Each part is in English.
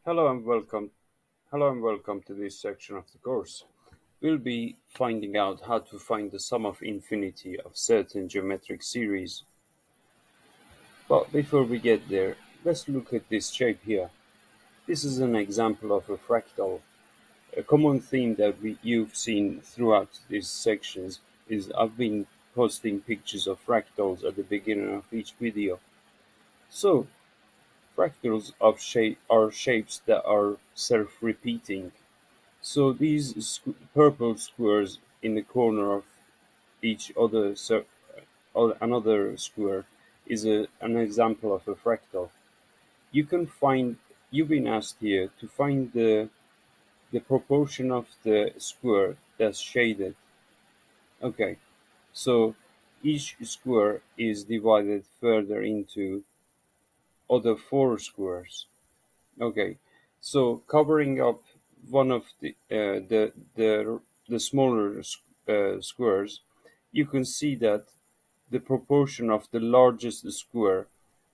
Hello and welcome. Hello and welcome to this section of the course. We'll be finding out how to find the sum of infinity of certain geometric series. But before we get there, let's look at this shape here. This is an example of a fractal. A common theme that you've seen throughout these sections is I've been posting pictures of fractals at the beginning of each video. So, fractals are shapes that are self-repeating. So these purple squares in the corner of each other or another square is an example of a fractal. You can find you've been asked here to find the proportion of the square that's shaded. Okay, so each square is divided further into other four squares. Okay, so covering up one of the smaller squares, you can see that the proportion of the largest square,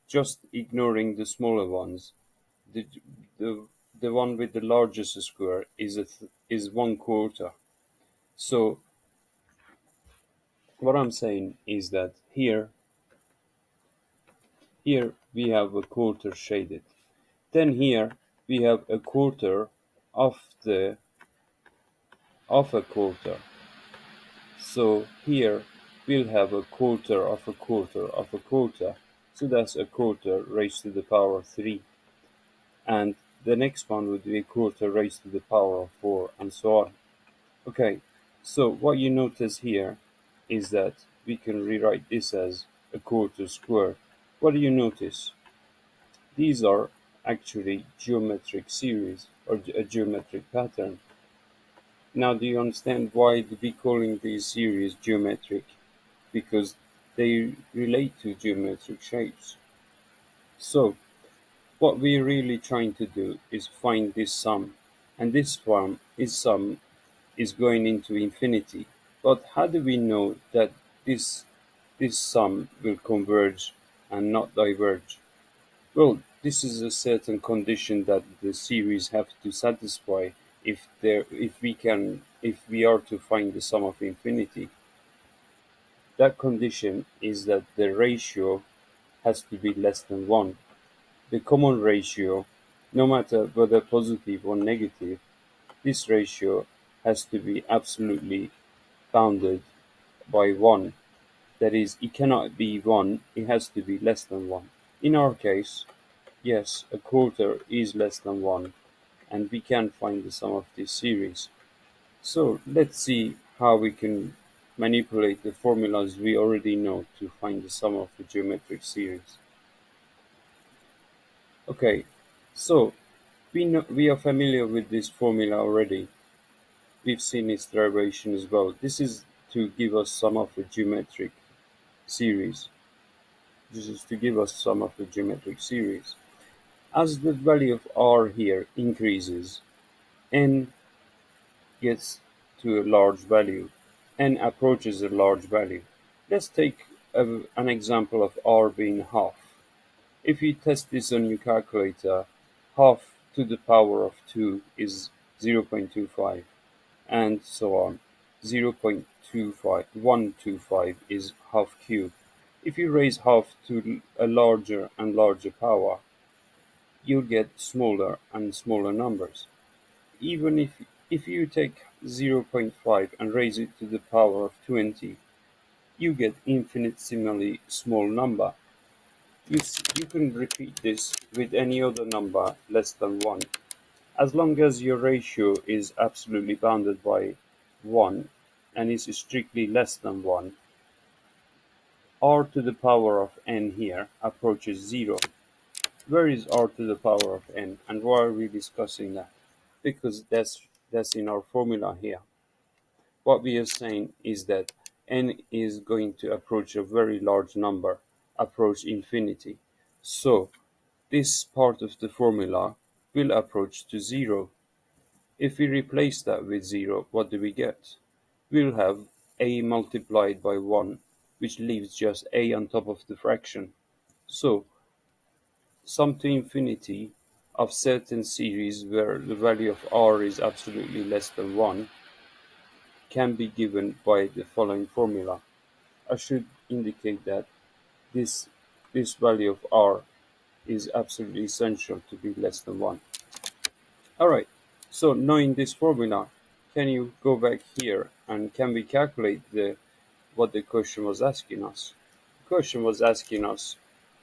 just ignoring the smaller ones, the the the one with the largest square is 1/4. So what I'm saying is that here we have a quarter shaded. Then here we have a quarter of the of a quarter. So here we'll have a quarter of a quarter of a quarter. So that's a quarter raised to the power of 3. And the next one would be a quarter raised to the power of 4 and so on. Okay, so what you notice here is that we can rewrite this as a quarter squared. What do you notice? These are actually geometric series or a geometric pattern. Now, do you understand why we calling these series geometric? Because they relate to geometric shapes. So, what we're really trying to do is find this sum, and this sum is going into infinity. But how do we know that this sum will converge and not diverge? Well, this is a certain condition that the series have to satisfy if we are to find the sum of infinity. That condition is that the ratio has to be less than 1. The common ratio, no matter whether positive or negative, this ratio has to be absolutely bounded by 1. That is, it cannot be 1, it has to be less than 1. In our case, yes, a quarter is less than 1, and we can find the sum of this series. So let's see how we can manipulate the formulas we already know to find the sum of the geometric series. Okay, so we are familiar with this formula already. We've seen its derivation as well. This is to give us sum of a geometric series. This is to give us sum of the geometric series. As the value of r here increases, n gets to a large value, n approaches a large value. Let's take an example of r being half. If you test this on your calculator, half to the power of 2 is 0.25, and so on. 0.25125 is half cube. If you raise half to a larger and larger power, you'll get smaller and smaller numbers. Even if you take 0.5 and raise it to the power of 20, you get infinitesimally small number. You can repeat this with any other number less than 1. As long as your ratio is absolutely bounded by 1 and is strictly less than 1, r to the power of n here approaches 0. Where is r to the power of n, and why are we discussing that? Because that's in our formula here. What we are saying is that n is going to approach a very large number, approach infinity. So this part of the formula will approach to 0. If we replace that with 0, what do we get? We'll have a multiplied by 1, which leaves just a on top of the fraction. So sum to infinity of certain series where the value of r is absolutely less than 1 can be given by the following formula. I should indicate that this this value of r is absolutely essential to be less than 1. Alright, so knowing this formula, can you go back here and can we calculate what the question was asking us? The question was asking us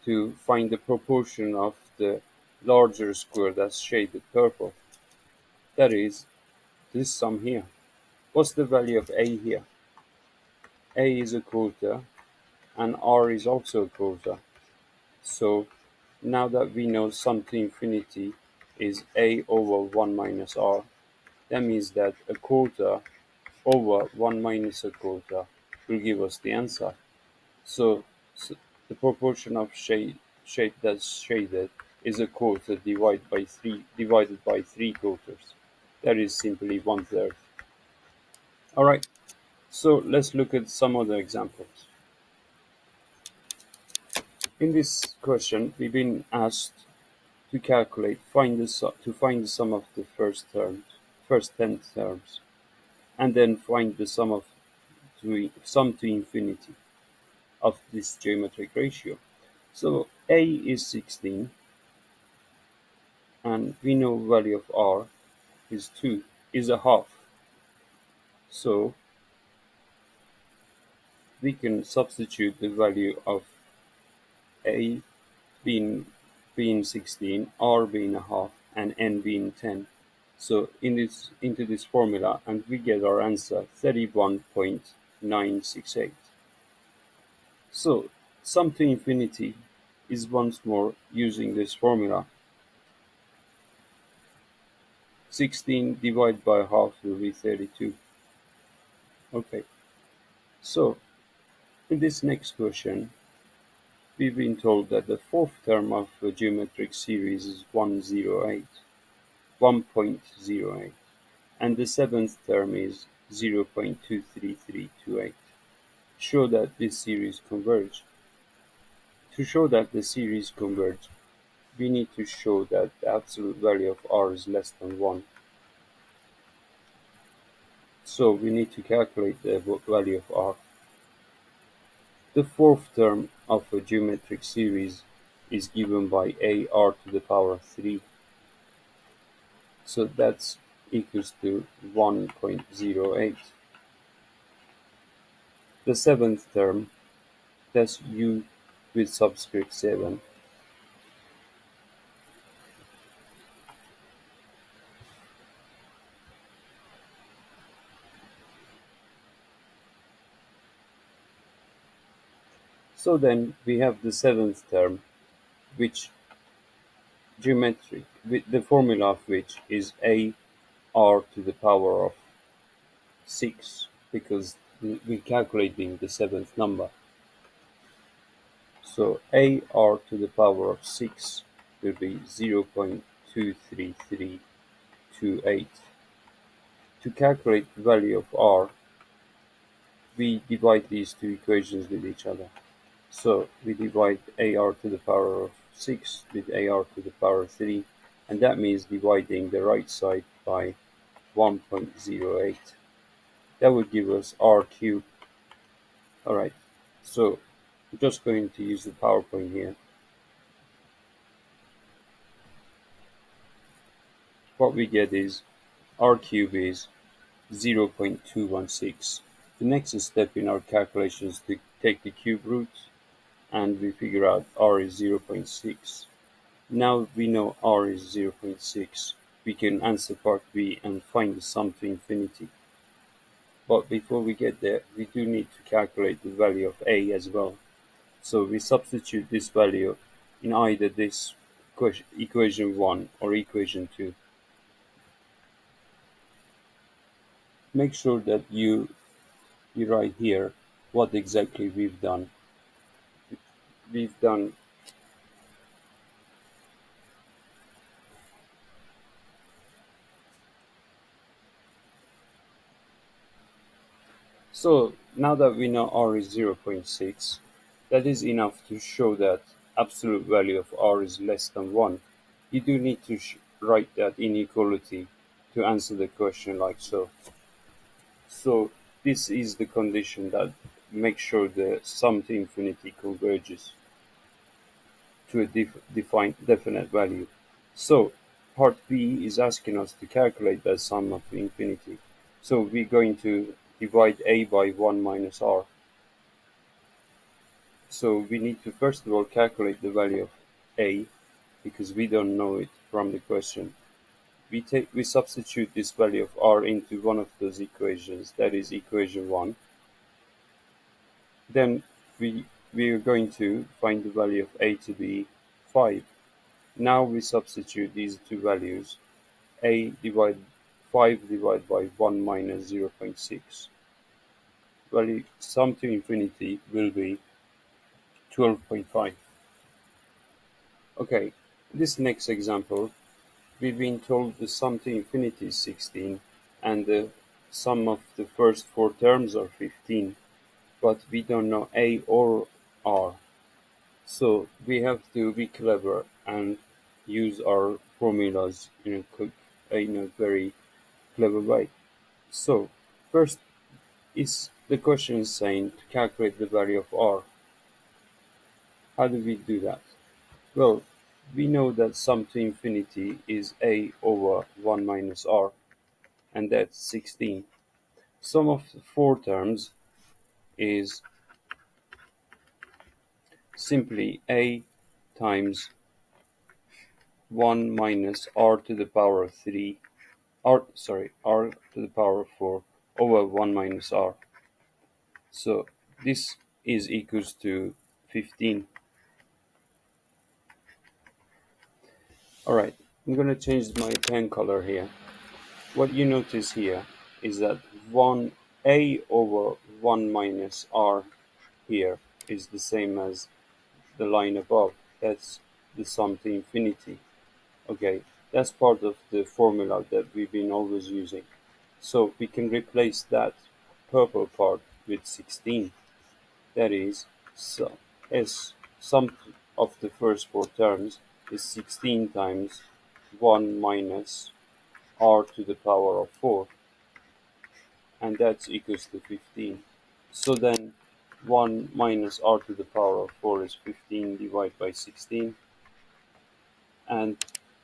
to find the proportion of the larger square that's shaded purple. That is this sum here. What's the value of a here? A is a quarter and r is also a quarter. So now that we know sum to infinity is a over 1 minus r, that means that a quarter over 1 minus a quarter will give us the answer. So, so the proportion of shape that's shaded is a quarter divided by 3 quarters. That is simply 1/3. Alright, so let's look at some other examples. In this question, we've been asked to find the sum of the first 10 terms, and then find the sum to infinity of this geometric ratio. So a is 16, and we know value of r is 2, is a half. So we can substitute the value of a being 16, r being a half, and n being 10. So into this formula, and we get our answer 31.968. So sum to infinity is once more using this formula. 16 divided by half will be 32. Okay, so in this next question, we've been told that the fourth term of a geometric series is 1.08, and the seventh term is 0.23328. Show that this series converge. To show that the series converge, we need to show that the absolute value of r is less than 1. So we need to calculate the value of r. The fourth term of a geometric series is given by ar to the power 3. So that's equals to 1.08. The seventh term, that's u with subscript 7. So then we have the seventh term, which geometric, with the formula of which is ar to the power of 6, because we're calculating the seventh number. So ar to the power of 6 will be 0.23328. To calculate the value of r, we divide these two equations with each other. So we divide ar to the power of 6 with ar to the power of 3, and that means dividing the right side by 1.08. That would give us r cubed. Alright, so I'm just going to use the PowerPoint here. What we get is r cubed is 0.216. The next step in our calculation is to take the cube root, and we figure out r is 0.6. Now we know r is 0.6. We can answer part B and find the sum to infinity. But before we get there, we do need to calculate the value of a as well. So we substitute this value in either this equation 1 or equation 2. Make sure that you write here what exactly we've done. We've done So now that we know r is 0.6, that is enough to show that absolute value of r is less than 1. You do need to write that inequality to answer the question like so. So this is the condition that makes sure the sum to infinity converges to a defined definite value. So part B is asking us to calculate that sum of infinity. So we're going to divide a by 1 minus r. So we need to first of all calculate the value of a because we don't know it from the question. We substitute this value of r into one of those equations, that is equation 1. Then we are going to find the value of a to be 5. Now we substitute these two values, a divided 5 divided by 1 minus 0.6. Value sum to infinity will be 12.5. Okay, this next example, we've been told the sum to infinity is 16 and the sum of the first four terms are 15, but we don't know a or r. So we have to be clever and use our formulas in a very clever way. So first is the question is saying to calculate the value of r. How do we do that? Well, we know that sum to infinity is a over 1 minus r, and that's 16. Sum of the four terms is simply a times 1 minus r to the power of 3, r to the power of 4 over 1 minus r. So this is equals to 15. Alright, I'm going to change my pen color here. What you notice here is that 1a over 1 minus r here is the same as the line above. That's the sum to infinity. Okay, that's part of the formula that we've been always using. So we can replace that purple part with 16. That is, so as sum of the first four terms is 16 times 1 minus r to the power of 4, and that's equals to 15. So then 1 minus r to the power of 4 is 15 divided by 16, and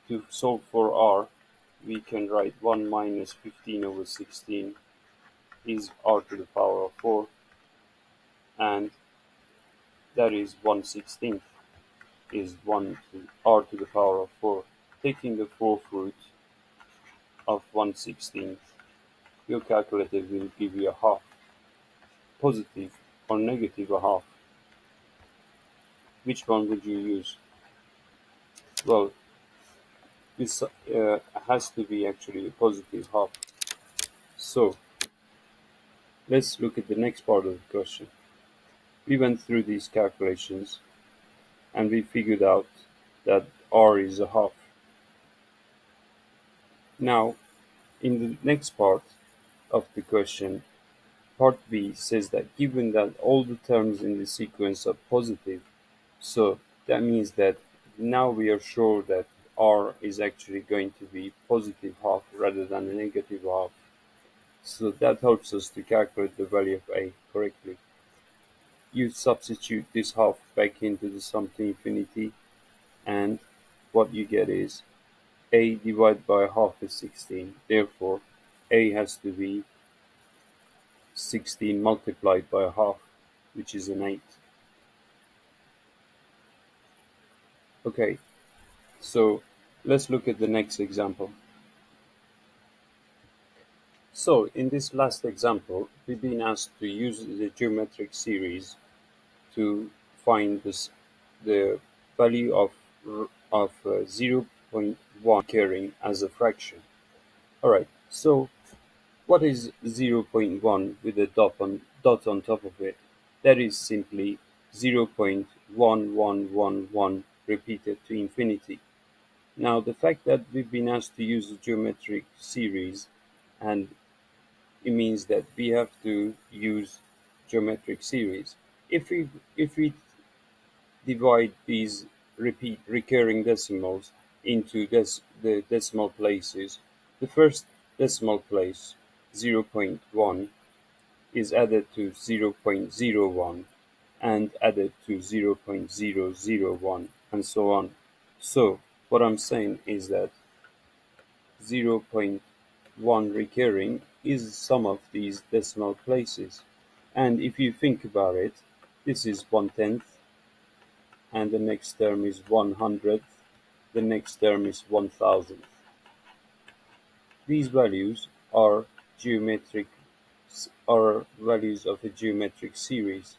to solve for r we can write 1 minus 15 over 16 is r to the power of 4, and that is 1/16 is 1 to r to the power of 4. Taking the fourth root of 1/16, your calculator will give you a half, positive or negative a half. Which one would you use? Well, this has to be actually a positive half. So let's look at the next part of the question. We went through these calculations and we figured out that r is a half. Now, in the next part of the question, part B says that given that all the terms in the sequence are positive, so that means that now we are sure that r is actually going to be positive half rather than a negative half. So that helps us to calculate the value of a correctly. You substitute this half back into the sum to infinity, and what you get is a divided by half is 16. Therefore, a has to be 16 multiplied by a half, which is an 8. Okay, so let's look at the next example. So in this last example, we've been asked to use the geometric series to find the value of 0.1 carrying as a fraction. Alright, so what is 0.1 with a dot on top of it? That is simply 0.1111 repeated to infinity. Now the fact that we've been asked to use a geometric series, and it means that we have to use geometric series. If we divide these recurring decimals into the decimal places, the first decimal place, 0.1, is added to 0.01 and added to 0.001 and so on. So what I'm saying is that 0.1 recurring is the sum of these decimal places. And if you think about it, this is 1/10, and the next term is 100th, the next term is 1000th. These values are geometric are values of a geometric series.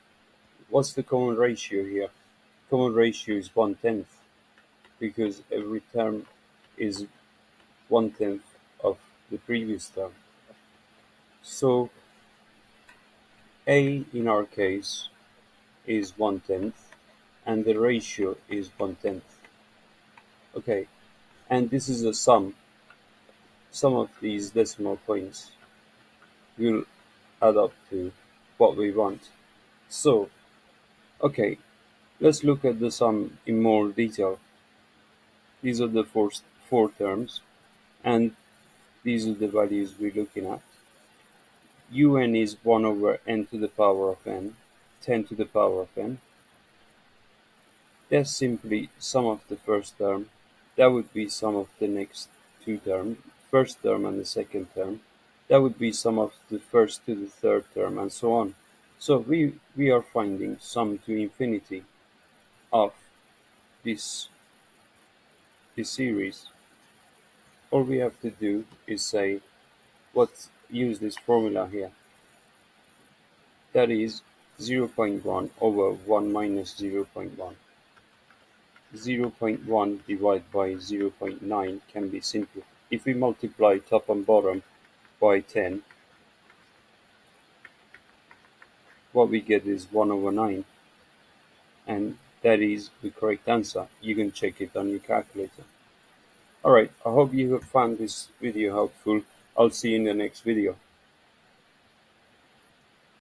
What's the common ratio here? Common ratio is 1/10 because every term is 1/10 of the previous term. So A in our case is 1/10 and the ratio is 1/10. Okay, and this is a sum. Some of these decimal points will add up to what we want. So, okay, let's look at the sum in more detail. These are the four terms, and these are the values we're looking at. Un is 1 over n to the power of n, 10 to the power of n. That's simply sum of the first term. That would be sum of the next two terms, first term and the second term. That would be sum of the first to the third term, and so on. So we are finding sum to infinity of this series. All we have to do is say use this formula here. That is 0.1 over 1 minus 0.1. 0.1 divided by 0.9 can be simplified. If we multiply top and bottom by 10, what we get is 1 over 9. And that is the correct answer. You can check it on your calculator. Alright, I hope you have found this video helpful. I'll see you in the next video.